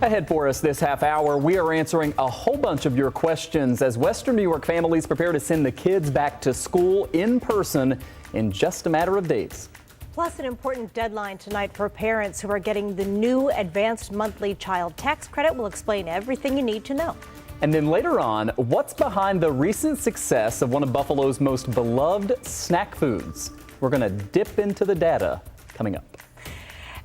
Ahead for us this half hour, we are answering a whole bunch of your questions as Western New York families prepare to send the kids back to school in person in just a matter of days. Plus, an important deadline tonight for parents who are getting the new advanced monthly child tax credit. We'll explain everything you need to know. And then later on, what's behind the recent success of one of Buffalo's most beloved snack foods? We're going to dip into the data coming up.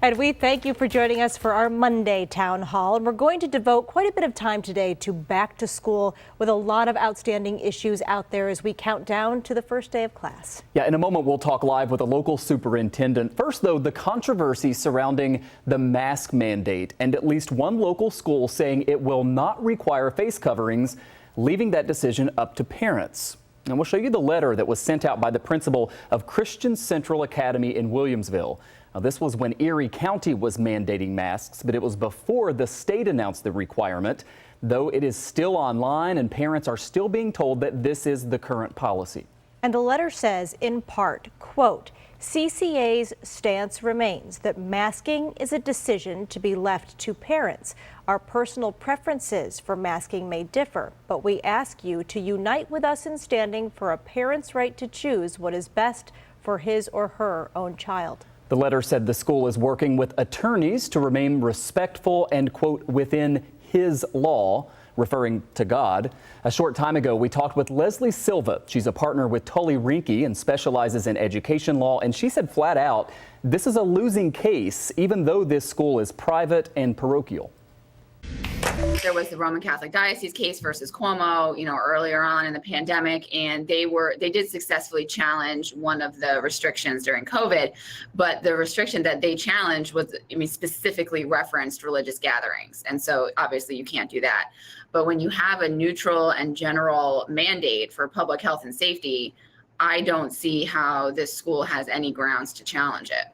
And we thank you for joining us for our Monday Town Hall. And we're going to devote quite a bit of time today to back to school with a lot of outstanding issues out there as we count down to the first day of class. Yeah, in a moment, we'll talk live with a local superintendent. First, though, the controversy surrounding the mask mandate and at least one local school saying it will not require face coverings, leaving that decision up to parents. And we'll show you the letter that was sent out by the principal of Christian Central Academy in Williamsville. Now, this was when Erie County was mandating masks, but it was before the state announced the requirement, though it is still online and parents are still being told that this is the current policy. And the letter says, in part, quote, CCA's stance remains that masking is a decision to be left to parents. Our personal preferences for masking may differ, but we ask you to unite with us in standing for a parent's right to choose what is best for his or her own child. The letter said the school is working with attorneys to remain respectful and, quote, within his law, referring to God. A short time ago, we talked with Leslie Silva. She's a partner with Tully Rinke and specializes in education law. And she said flat out, this is a losing case, even though this school is private and parochial. There was the Roman Catholic Diocese case versus Cuomo, earlier on in the pandemic, and they did successfully challenge one of the restrictions during COVID, but the restriction that they challenged was, specifically referenced religious gatherings. And so obviously you can't do that. But when you have a neutral and general mandate for public health and safety, I don't see how this school has any grounds to challenge it.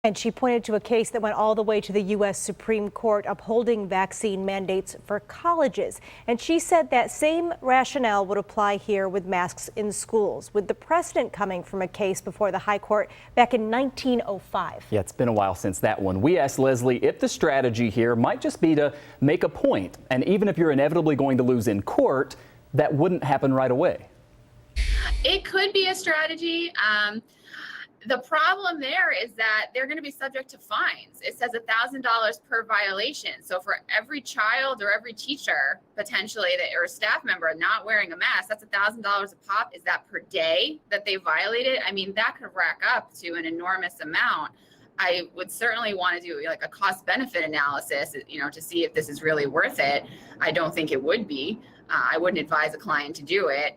And she pointed to a case that went all the way to the U.S. Supreme Court upholding vaccine mandates for colleges. And she said that same rationale would apply here with masks in schools, with the precedent coming from a case before the High Court back in 1905. Yeah, it's been a while since that one. We asked Leslie if the strategy here might just be to make a point. And even if you're inevitably going to lose in court, that wouldn't happen right away. It could be a strategy. The problem there is that they're going to be subject to fines. It says $1,000 per violation. So for every child or every teacher potentially or a staff member not wearing a mask, that's $1,000 a pop. Is that per day that they violated? That could rack up to an enormous amount. I would certainly want to do like a cost benefit analysis, to see if this is really worth it. I don't think it would be. I wouldn't advise a client to do it.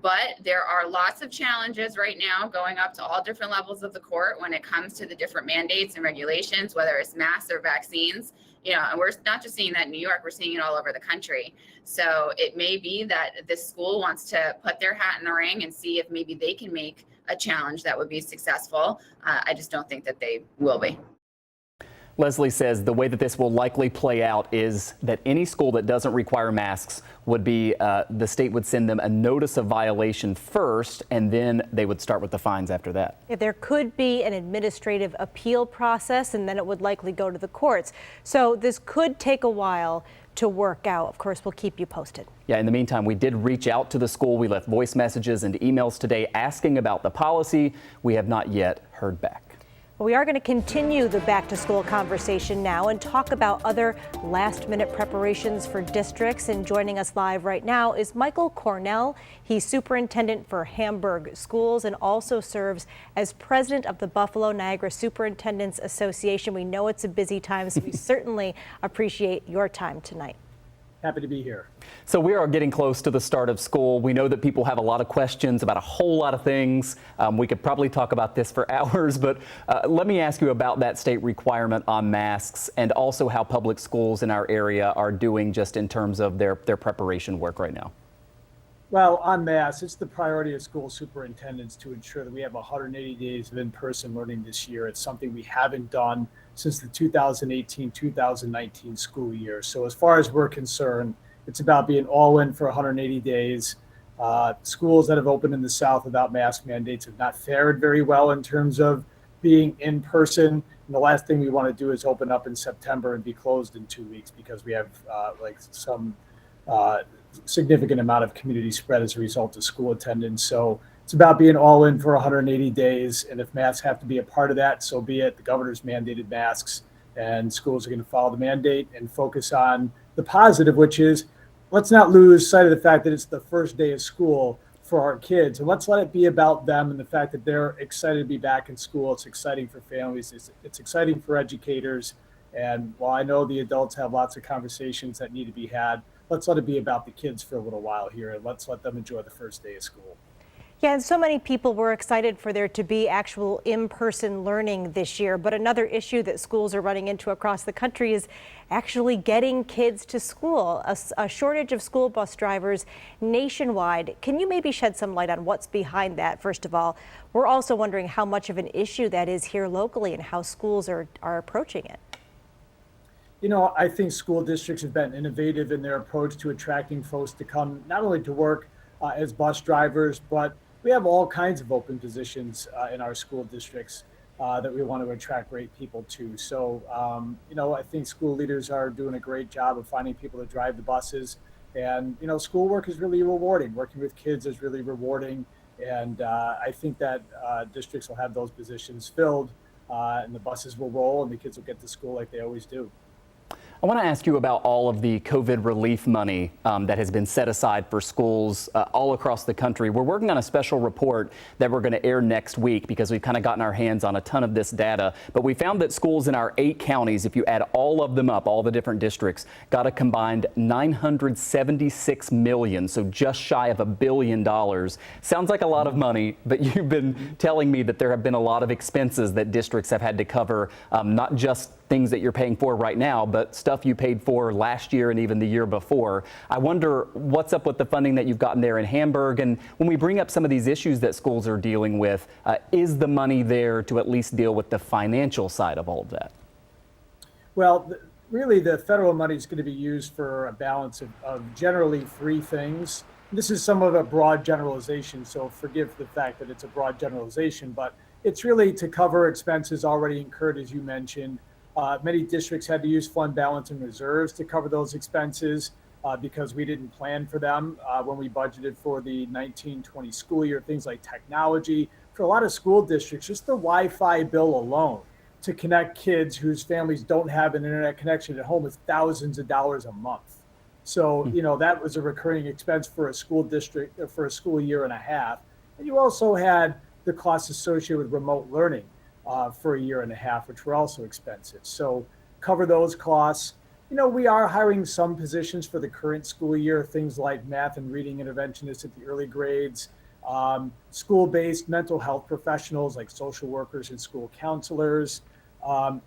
But there are lots of challenges right now going up to all different levels of the court when it comes to the different mandates and regulations, whether it's masks or vaccines, and we're not just seeing that in New York, we're seeing it all over the country. So it may be that this school wants to put their hat in the ring and see if maybe they can make a challenge that would be successful. I just don't think that they will be. Leslie says the way that this will likely play out is that any school that doesn't require masks would be, the state would send them a notice of violation first, and then they would start with the fines after that. Yeah, there could be an administrative appeal process, and then it would likely go to the courts. So this could take a while to work out. Of course, we'll keep you posted. Yeah, in the meantime, we did reach out to the school. We left voice messages and emails today asking about the policy. We have not yet heard back. We are going to continue the back to school conversation now and talk about other last minute preparations for districts. And joining us live right now is Michael Cornell. He's superintendent for Hamburg Schools and also serves as president of the Buffalo Niagara Superintendents Association. We know it's a busy time, so we certainly appreciate your time tonight. Happy to be here. So we are getting close to the start of school. We know that people have a lot of questions about a whole lot of things. We could probably talk about this for hours, but let me ask you about that state requirement on masks and also how public schools in our area are doing just in terms of their preparation work right now. Well, on masks, it's the priority of school superintendents to ensure that we have 180 days of in-person learning this year. It's something we haven't done since the 2018-2019 school year. So as far as we're concerned, it's about being all in for 180 days. Schools that have opened in the South without mask mandates have not fared very well in terms of being in person. And the last thing we want to do is open up in September and be closed in 2 weeks because we have some significant amount of community spread as a result of school attendance. So it's about being all in for 180 days. And if masks have to be a part of that, so be it. The governor's mandated masks, and schools are going to follow the mandate and focus on the positive, which is let's not lose sight of the fact that it's the first day of school for our kids. And let's let it be about them and the fact that they're excited to be back in school. It's exciting for families. It's exciting for educators. And while I know the adults have lots of conversations that need to be had, let's let it be about the kids for a little while here, and let's let them enjoy the first day of school. Yeah, and so many people were excited for there to be actual in-person learning this year. But another issue that schools are running into across the country is actually getting kids to school. A shortage of school bus drivers nationwide. Can you maybe shed some light on what's behind that? First of all, we're also wondering how much of an issue that is here locally and how schools are approaching it. You know, I think school districts have been innovative in their approach to attracting folks to come not only to work as bus drivers, but we have all kinds of open positions in our school districts that we want to attract great people to. So, you know, I think school leaders are doing a great job of finding people to drive the buses. And, you know, schoolwork is really rewarding. Working with kids is really rewarding. And I think that districts will have those positions filled and the buses will roll and the kids will get to school like they always do. I want to ask you about all of the COVID relief money that has been set aside for schools all across the country. We're working on a special report that we're going to air next week because we've kind of gotten our hands on a ton of this data. But we found that schools in our 8 counties, if you add all of them up, all the different districts, got a combined $976 million, so just shy of $1 billion. Sounds like a lot of money, but you've been telling me that there have been a lot of expenses that districts have had to cover, not just things that you're paying for right now, but stuff you paid for last year and even the year before. I wonder what's up with the funding that you've gotten there in Hamburg. And when we bring up some of these issues that schools are dealing with, is the money there to at least deal with the financial side of all of that? Well, really the federal money is going to be used for a balance of generally 3 things. This is some of a broad generalization, so forgive the fact that it's a broad generalization, but it's really to cover expenses already incurred, as you mentioned. Many districts had to use fund balance and reserves to cover those expenses because we didn't plan for them when we budgeted for the 19-20 school year. Things like technology. For a lot of school districts, just the Wi-Fi bill alone to connect kids whose families don't have an internet connection at home is thousands of dollars a month. So, you know, that was a recurring expense for a school district for a school year and a half. And you also had the costs associated with remote learning for a year and a half, which were also expensive. So cover those costs. You know, we are hiring some positions for the current school year, things like math and reading interventionists at the early grades, school-based mental health professionals like social workers and school counselors,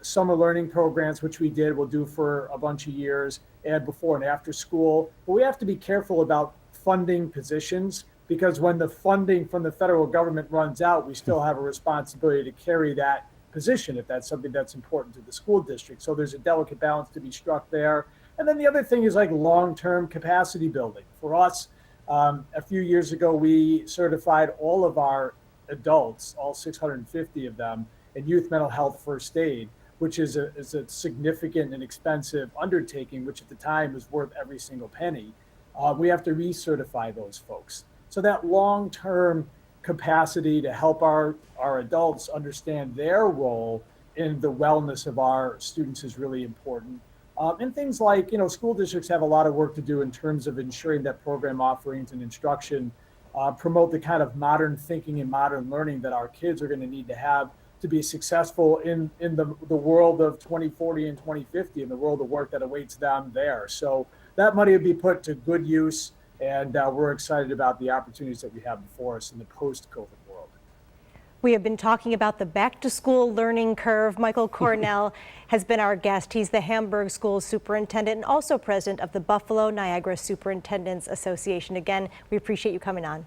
summer learning programs, which we'll do for a bunch of years, and before and after school. But we have to be careful about funding positions, because when the funding from the federal government runs out, we still have a responsibility to carry that position if that's something that's important to the school district. So there's a delicate balance to be struck there. And then the other thing is like long-term capacity building. For us, a few years ago, we certified all of our adults, all 650 of them, in youth mental health first aid, which is a significant and expensive undertaking, which at the time was worth every single penny. We have to recertify those folks. So that long-term capacity to help our adults understand their role in the wellness of our students is really important. And things like, you know, school districts have a lot of work to do in terms of ensuring that program offerings and instruction promote the kind of modern thinking and modern learning that our kids are going to need to have to be successful in the world of 2040 and 2050 and the world of work that awaits them there. So that money would be put to good use. And we're excited about the opportunities that we have before us in the post-COVID world. We have been talking about the back-to-school learning curve. Michael Cornell has been our guest. He's the Hamburg Schools superintendent and also president of the Buffalo Niagara Superintendents Association. Again, we appreciate you coming on.